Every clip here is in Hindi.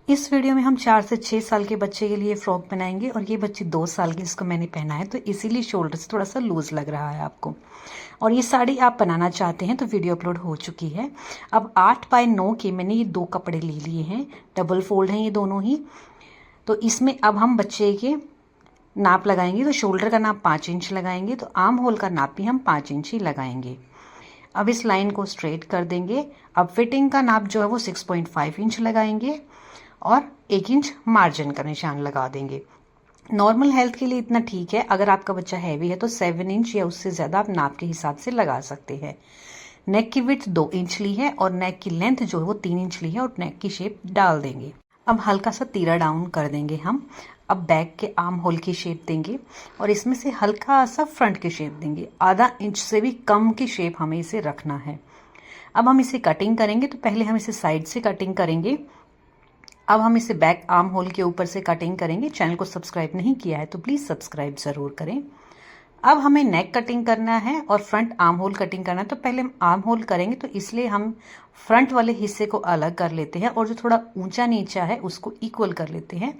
इस वीडियो में हम 4 से 6 साल के बच्चे के लिए फ्रॉक बनाएंगे और ये बच्ची 2 साल की, इसको मैंने पहना है तो इसीलिए शोल्डर से थोड़ा सा लूज लग रहा है आपको। और ये साड़ी आप बनाना चाहते हैं तो वीडियो अपलोड हो चुकी है। अब 8 बाय 9 के मैंने ये 2 कपड़े ले लिए हैं, डबल फोल्ड हैं ये दोनों ही। तो इसमें अब हम बच्चे के नाप लगाएंगे। तो शोल्डर का नाप 5 इंच लगाएंगे, तो आर्म होल का नाप भी हम 5 इंच ही लगाएंगे। अब इस लाइन को स्ट्रेट कर देंगे। अब फिटिंग का नाप जो है वो 6.5 इंच लगाएंगे और 1 इंच मार्जिन का निशान लगा देंगे। नॉर्मल हेल्थ के लिए इतना ठीक है। अगर आपका बच्चा हैवी है तो 7 इंच या उससे ज़्यादा आप नाप के हिसाब से लगा सकते हैं। नेक की विड्थ 2 इंच ली है और नेक की लेंथ जो है वो 3 इंच ली है और नेक की शेप डाल देंगे। अब हल्का सा तीरा डाउन कर देंगे हम। अब बैक के आर्म होल की शेप देंगे और इसमें से हल्का सा फ्रंट की शेप देंगे। आधा इंच से भी कम की शेप हमें इसे रखना है। अब हम इसे कटिंग करेंगे तो पहले हम इसे साइड से कटिंग करेंगे। अब हम इसे बैक आर्म होल के ऊपर से कटिंग करेंगे। चैनल को सब्सक्राइब नहीं किया है तो प्लीज़ सब्सक्राइब ज़रूर करें। अब हमें नेक कटिंग करना है और फ्रंट आर्म होल कटिंग करना है। तो पहले हम आर्म होल करेंगे तो इसलिए हम फ्रंट वाले हिस्से को अलग कर लेते हैं और जो थोड़ा ऊंचा नीचा है उसको इक्वल कर लेते हैं।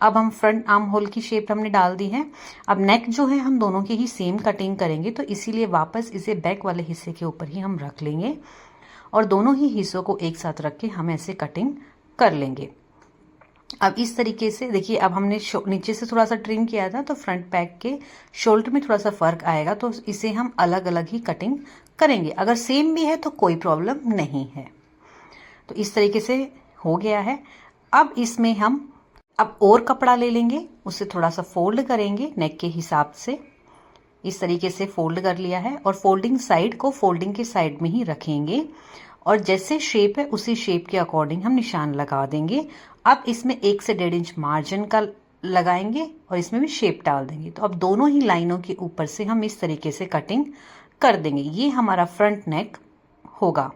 अब हम फ्रंट आर्म होल की शेप हमने डाल दी है। अब नेक जो है हम दोनों की ही सेम कटिंग करेंगे तो इसीलिए वापस इसे बैक वाले हिस्से के ऊपर ही हम रख लेंगे और दोनों ही हिस्सों को एक साथ रख के हम ऐसे कटिंग कर लेंगे। अब इस तरीके से देखिए, अब हमने नीचे से थोड़ा सा ट्रिम किया था तो फ्रंट बैक के शोल्डर में थोड़ा सा फर्क आएगा, तो इसे हम अलग अलग ही कटिंग करेंगे। अगर सेम भी है तो कोई प्रॉब्लम नहीं है। तो इस तरीके से हो गया है। अब इसमें हम अब और कपड़ा ले लेंगे, उससे थोड़ा सा फोल्ड करेंगे नेक के हिसाब से। इस तरीके से फोल्ड कर लिया है और फोल्डिंग साइड को फोल्डिंग के साइड में ही रखेंगे और जैसे शेप है उसी शेप के अकॉर्डिंग हम निशान लगा देंगे। अब इसमें 1 से 1.5 इंच मार्जिन का लगाएंगे और इसमें भी शेप डाल देंगे। तो अब दोनों ही लाइनों के ऊपर से हम इस तरीके से कटिंग कर देंगे। ये हमारा फ्रंट नेक होगा।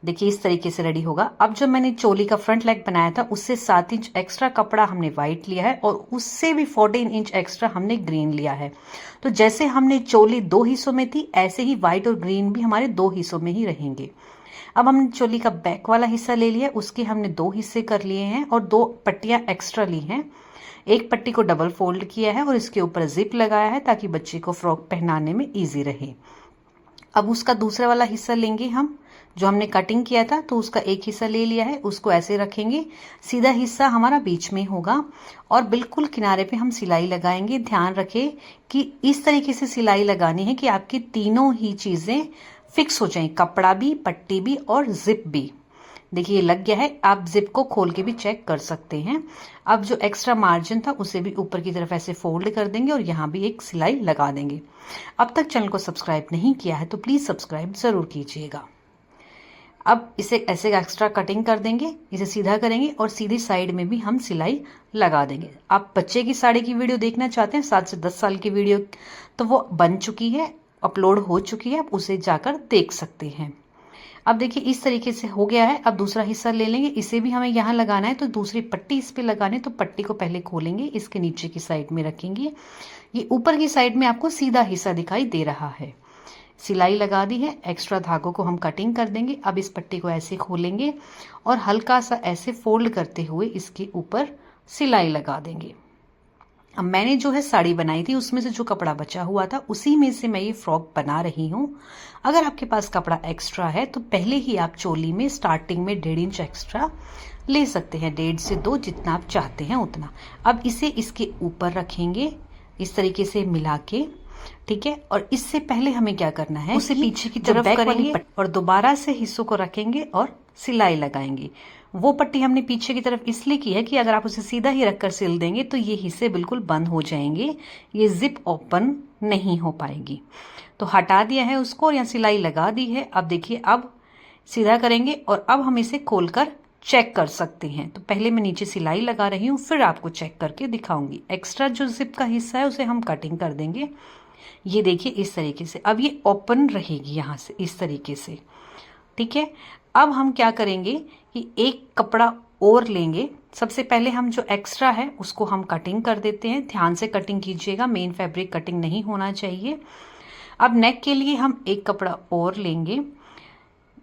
देखिए इस तरीके से रेडी होगा। अब जो मैंने चोली का फ्रंट लेग बनाया था उससे 7 इंच एक्स्ट्रा कपड़ा हमने व्हाइट लिया है और उससे भी 14 इंच एक्स्ट्रा हमने ग्रीन लिया है। तो जैसे हमने चोली 2 हिस्सों में थी ऐसे ही व्हाइट और ग्रीन भी हमारे 2 हिस्सों में ही रहेंगे। अब हमने चोली का बैक वाला हिस्सा ले लिया, उसके हमने 2 हिस्से कर लिए हैं और 2 पट्टियां एक्स्ट्रा ली हैं। एक पट्टी को डबल फोल्ड किया है और इसके ऊपर जिप लगाया है ताकि बच्चे को फ्रॉक पहनाने में इजी रहे। अब उसका दूसरा वाला हिस्सा लेंगे हम, जो हमने कटिंग किया था तो उसका एक हिस्सा ले लिया है, उसको ऐसे रखेंगे। सीधा हिस्सा हमारा बीच में होगा और बिल्कुल किनारे पे हम सिलाई लगाएंगे। ध्यान रखें कि इस तरीके से सिलाई लगानी है कि आपकी तीनों ही चीजें फिक्स हो जाएं, कपड़ा भी, पट्टी भी और जिप भी। देखिए लग गया है। आप जिप को खोल के भी चेक कर सकते हैं। अब जो एक्स्ट्रा मार्जिन था उसे भी ऊपर की तरफ ऐसे फोल्ड कर देंगे और यहाँ भी एक सिलाई लगा देंगे। अब तक चैनल को सब्सक्राइब नहीं किया है तो प्लीज सब्सक्राइब जरूर कीजिएगा। अब इसे ऐसे एक्स्ट्रा कटिंग कर देंगे, इसे सीधा करेंगे और सीधी साइड में भी हम सिलाई लगा देंगे। आप बच्चे की साड़ी की वीडियो देखना चाहते हैं 7 से 10 साल की वीडियो, तो वो बन चुकी है, अपलोड हो चुकी है, आप उसे जाकर देख सकते हैं। अब देखिए इस तरीके से हो गया है। अब दूसरा हिस्सा ले लेंगे, इसे भी हमें यहाँ लगाना है तो दूसरी पट्टी इस पे लगानी है। तो पट्टी को पहले खोलेंगे, इसके नीचे की साइड में रखेंगे। ये ऊपर की साइड में आपको सीधा हिस्सा दिखाई दे रहा है। सिलाई लगा दी है, एक्स्ट्रा धागों को हम कटिंग कर देंगे। अब इस पट्टी को ऐसे खोलेंगे और हल्का सा ऐसे फोल्ड करते हुए इसके ऊपर सिलाई लगा देंगे। अब मैंने जो है साड़ी बनाई थी उसमें से जो कपड़ा बचा हुआ था उसी में से मैं ये फ्रॉक बना रही हूँ। अगर आपके पास कपड़ा एक्स्ट्रा है तो पहले ही आप चोली में स्टार्टिंग में 1.5 इंच एक्स्ट्रा ले सकते हैं, 1.5 से 2 जितना आप चाहते हैं उतना। अब इसे इसके ऊपर रखेंगे इस तरीके से मिला के, ठीक है। और इससे पहले हमें क्या करना है, उसे पीछे की तरफ करेंगे और दोबारा से हिस्सों को रखेंगे और सिलाई लगाएंगे। वो पट्टी हमने पीछे की तरफ इसलिए की है कि अगर आप उसे सीधा ही रखकर सिल देंगे तो ये हिस्से बिल्कुल बंद हो जाएंगे, ये जिप ओपन नहीं हो पाएगी। तो हटा दिया है उसको और यहाँ सिलाई लगा दी है। अब देखिए अब सीधा करेंगे और अब हम इसे खोलकर चेक कर सकते हैं। तो पहले मैं नीचे सिलाई लगा रही हूँ, फिर आपको चेक करके दिखाऊंगी। एक्स्ट्रा जो जिप का हिस्सा है उसे हम कटिंग कर देंगे। ये देखिए इस तरीके से अब ये ओपन रहेगी यहाँ से इस तरीके से, ठीक है। अब हम क्या करेंगे कि एक कपड़ा और लेंगे। सबसे पहले हम जो एक्स्ट्रा है उसको हम कटिंग कर देते हैं। ध्यान से कटिंग कीजिएगा, मेन फैब्रिक कटिंग नहीं होना चाहिए। अब नेक के लिए हम एक कपड़ा और लेंगे।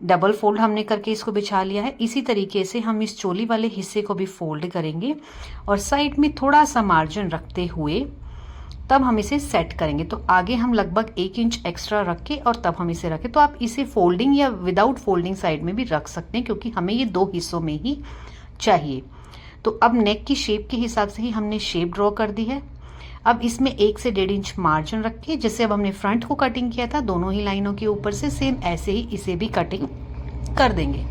डबल फोल्ड हमने करके इसको बिछा लिया है। इसी तरीके से हम इस चोली वाले हिस्से को भी फोल्ड करेंगे और साइड में थोड़ा सा मार्जिन रखते हुए तब हम इसे सेट करेंगे। तो आगे हम लगभग 1 इंच एक्स्ट्रा रख के और तब हम इसे रखें। तो आप इसे फोल्डिंग या विदाउट फोल्डिंग साइड में भी रख सकते हैं, क्योंकि हमें ये 2 हिस्सों में ही चाहिए। तो अब नेक की शेप के हिसाब से ही हमने शेप ड्रॉ कर दी है। अब इसमें 1 से 1.5 इंच मार्जिन रख के, जैसे अब हमने फ्रंट को कटिंग किया था दोनों ही लाइनों के ऊपर से, सेम ऐसे ही इसे भी कटिंग कर देंगे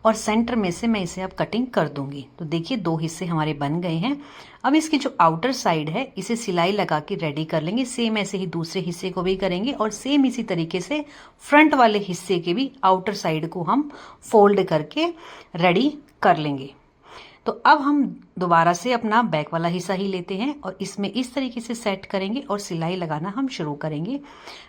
और सेंटर में से मैं इसे अब कटिंग कर दूंगी। तो देखिए 2 हिस्से हमारे बन गए हैं। अब इसकी जो आउटर साइड है इसे सिलाई लगा के रेडी कर लेंगे। सेम ऐसे ही दूसरे हिस्से को भी करेंगे और सेम इसी तरीके से फ्रंट वाले हिस्से के भी आउटर साइड को हम फोल्ड करके रेडी कर लेंगे। तो अब हम दोबारा से अपना बैक वाला हिस्सा ही लेते हैं और इसमें इस तरीके से सेट करेंगे और सिलाई लगाना हम शुरू करेंगे।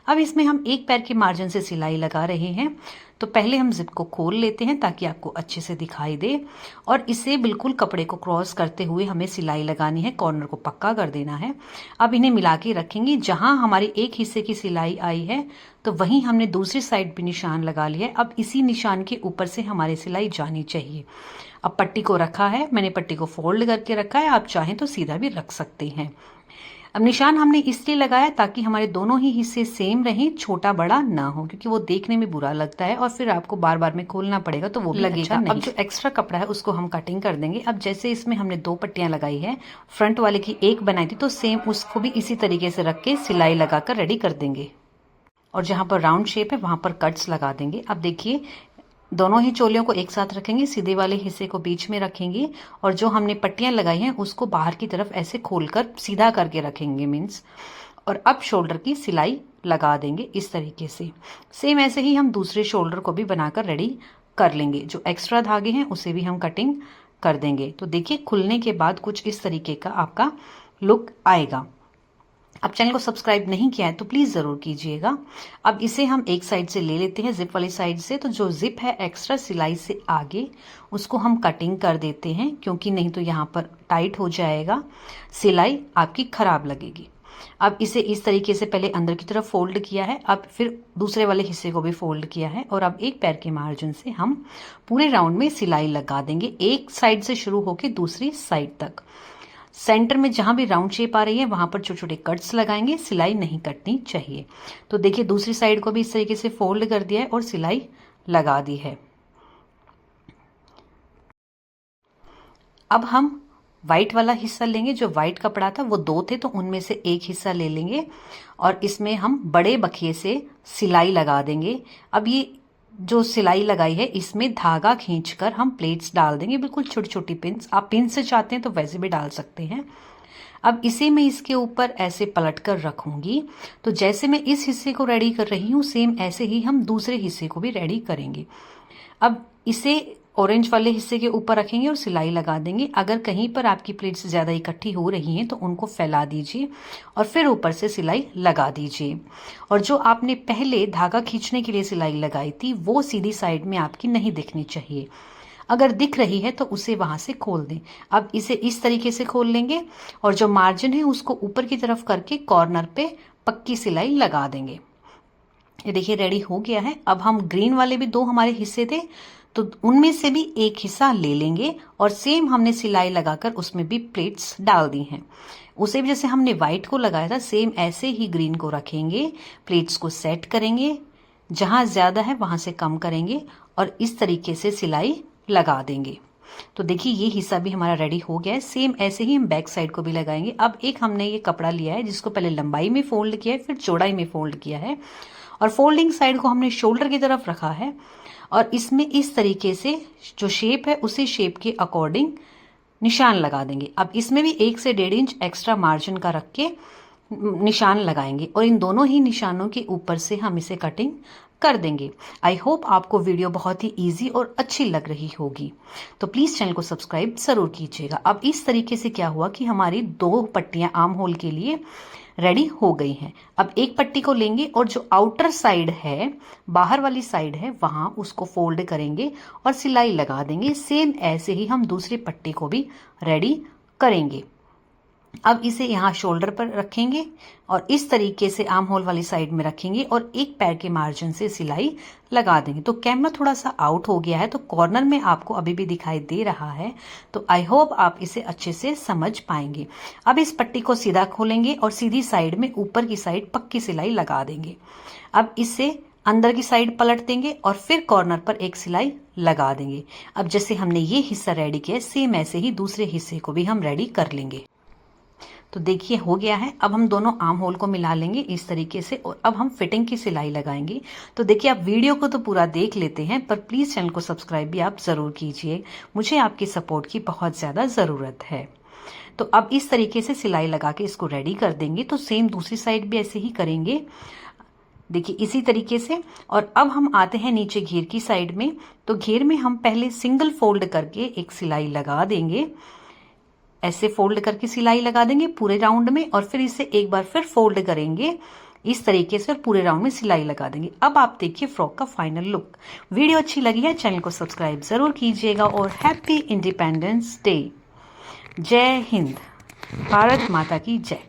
अब इसमें हम 1 पैर के मार्जिन से सिलाई लगा रहे हैं। तो पहले हम जिप को खोल लेते हैं ताकि आपको अच्छे से दिखाई दे और इसे बिल्कुल कपड़े को क्रॉस करते हुए हमें सिलाई लगानी है, कॉर्नर को पक्का कर देना है। अब इन्हें मिला के रखेंगे। जहां हमारी एक हिस्से की सिलाई आई है तो वहीं हमने दूसरी साइड भी निशान लगा लिया है। अब इसी निशान के ऊपर से हमारी सिलाई जानी चाहिए। अब पट्टी को रखा है, मैंने पट्टी को फोल्ड करके रखा है, आप चाहें तो सीधा भी रख सकते हैं। अब निशान हमने इसलिए लगाया ताकि हमारे दोनों ही हिस्से सेम रहें, छोटा बड़ा ना हो, क्योंकि वो देखने में बुरा लगता है और फिर आपको बार बार में खोलना पड़ेगा तो वो लगेगा अच्छा नहीं। अब जो एक्स्ट्रा कपड़ा है उसको हम कटिंग कर देंगे। अब जैसे इसमें हमने 2 पट्टियां लगाई है, फ्रंट वाले की 1 बनाई थी, तो सेम उसको भी इसी तरीके से रख के सिलाई लगाकर रेडी कर देंगे और जहां पर राउंड शेप है वहां पर कट्स लगा देंगे। अब देखिए दोनों ही चोलियों को एक साथ रखेंगे, सीधे वाले हिस्से को बीच में रखेंगे और जो हमने पट्टियां लगाई हैं उसको बाहर की तरफ ऐसे खोलकर सीधा करके रखेंगे मीन्स। और अब शोल्डर की सिलाई लगा देंगे इस तरीके से। सेम ऐसे ही हम दूसरे शोल्डर को भी बनाकर रेडी कर लेंगे। जो एक्स्ट्रा धागे हैं उसे भी हम कटिंग कर देंगे। तो देखिए खुलने के बाद कुछ इस तरीके का आपका लुक आएगा। अब चैनल को सब्सक्राइब नहीं किया है तो प्लीज जरूर कीजिएगा। अब इसे हम एक साइड से ले लेते हैं, जिप वाली साइड से। तो जो जिप है एक्स्ट्रा सिलाई से आगे उसको हम कटिंग कर देते हैं, क्योंकि नहीं तो यहाँ पर टाइट हो जाएगा, सिलाई आपकी खराब लगेगी। अब इसे इस तरीके से पहले अंदर की तरफ फोल्ड किया है, अब फिर दूसरे वाले हिस्से को भी फोल्ड किया है और अब 1 पैर के मार्जिन से हम पूरे राउंड में सिलाई लगा देंगे, एक साइड से शुरू होकर दूसरी साइड तक। सेंटर में जहां भी राउंड शेप आ रही है वहां पर छोटे छोटे कट्स लगाएंगे, सिलाई नहीं कटनी चाहिए। तो देखिए दूसरी साइड को भी इस तरीके से फोल्ड कर दिया है और सिलाई लगा दी है। अब हम व्हाइट वाला हिस्सा लेंगे। जो व्हाइट कपड़ा था वो 2 थे, तो उनमें से एक हिस्सा ले लेंगे और इसमें हम बड़े बखिए से सिलाई लगा देंगे। अब ये जो सिलाई लगाई है इसमें धागा खींचकर हम प्लेट्स डाल देंगे, बिल्कुल छोटी छोटी पिंस। आप पिन से चाहते हैं तो वैसे भी डाल सकते हैं। अब इसे मैं इसके ऊपर ऐसे पलट कर रखूंगी। तो जैसे मैं इस हिस्से को रेडी कर रही हूँ सेम ऐसे ही हम दूसरे हिस्से को भी रेडी करेंगे। अब इसे ऑरेंज वाले हिस्से के ऊपर रखेंगे और सिलाई लगा देंगे। अगर कहीं पर आपकी प्लेट्स ज्यादा इकट्ठी हो रही हैं तो उनको फैला दीजिए और फिर ऊपर से सिलाई लगा दीजिए। और जो आपने पहले धागा खींचने के लिए सिलाई लगाई थी वो सीधी साइड में आपकी नहीं दिखनी चाहिए, अगर दिख रही है तो उसे वहां से खोल दें। अब इसे इस तरीके से खोल लेंगे और जो मार्जिन है उसको ऊपर की तरफ करके कॉर्नर पे पक्की सिलाई लगा देंगे। ये देखिए रेडी हो गया है। अब हम ग्रीन वाले भी 2 हमारे हिस्से थे तो उनमें से भी एक हिस्सा ले लेंगे और सेम हमने सिलाई लगाकर उसमें भी प्लेट्स डाल दी हैं। उसे भी जैसे हमने व्हाइट को लगाया था सेम ऐसे ही ग्रीन को रखेंगे, प्लेट्स को सेट करेंगे, जहां ज्यादा है वहां से कम करेंगे और इस तरीके से सिलाई लगा देंगे। तो देखिए ये हिस्सा भी हमारा रेडी हो गया है। सेम ऐसे ही हम बैक साइड को भी लगाएंगे। अब एक हमने ये कपड़ा लिया है जिसको पहले लंबाई में फोल्ड किया है फिर चौड़ाई में फोल्ड किया है और फोल्डिंग साइड को हमने शोल्डर की तरफ रखा है और इसमें इस तरीके से जो शेप है उसी शेप के अकॉर्डिंग निशान लगा देंगे। अब इसमें भी 1 से 1.5 इंच एक्स्ट्रा मार्जिन का रख के निशान लगाएंगे और इन दोनों ही निशानों के ऊपर से हम इसे कटिंग कर देंगे। आई होप आपको वीडियो बहुत ही इजी और अच्छी लग रही होगी, तो प्लीज चैनल को सब्सक्राइब जरूर कीजिएगा। अब इस तरीके से क्या हुआ कि हमारी 2 पट्टियां आर्म होल के लिए रेडी हो गई हैं। अब एक पट्टी को लेंगे और जो आउटर साइड है, बाहर वाली साइड है, वहां उसको फोल्ड करेंगे और सिलाई लगा देंगे। सेम ऐसे ही हम दूसरी पट्टी को भी रेडी करेंगे। अब इसे यहाँ शोल्डर पर रखेंगे और इस तरीके से आर्म होल वाली साइड में रखेंगे और एक पैर के मार्जिन से सिलाई लगा देंगे। तो कैमरा थोड़ा सा आउट हो गया है तो कॉर्नर में आपको अभी भी दिखाई दे रहा है, तो आई होप आप इसे अच्छे से समझ पाएंगे। अब इस पट्टी को सीधा खोलेंगे और सीधी साइड में ऊपर की साइड पक्की सिलाई लगा देंगे। अब इसे अंदर की साइड पलट देंगे और फिर कॉर्नर पर एक सिलाई लगा देंगे। अब जैसे हमने ये हिस्सा रेडी किया सेम ऐसे ही दूसरे हिस्से को भी हम रेडी कर लेंगे। तो देखिए हो गया है। अब हम दोनों आर्म होल को मिला लेंगे इस तरीके से और अब हम फिटिंग की सिलाई लगाएंगे। तो देखिए आप वीडियो को तो पूरा देख लेते हैं पर प्लीज चैनल को सब्सक्राइब भी आप जरूर कीजिए, मुझे आपकी सपोर्ट की बहुत ज्यादा जरूरत है। तो अब इस तरीके से सिलाई लगा के इसको रेडी कर देंगे। तो सेम दूसरी साइड भी ऐसे ही करेंगे, देखिए इसी तरीके से। और अब हम आते हैं नीचे घेर की साइड में। तो घेर में हम पहले सिंगल फोल्ड करके एक सिलाई लगा देंगे, ऐसे फोल्ड करके सिलाई लगा देंगे पूरे राउंड में और फिर इसे एक बार फिर फोल्ड करेंगे इस तरीके से और पूरे राउंड में सिलाई लगा देंगे। अब आप देखिए फ्रॉक का फाइनल लुक। वीडियो अच्छी लगी है चैनल को सब्सक्राइब जरूर कीजिएगा और हैप्पी इंडिपेंडेंस डे। जय हिंद, भारत माता की जय।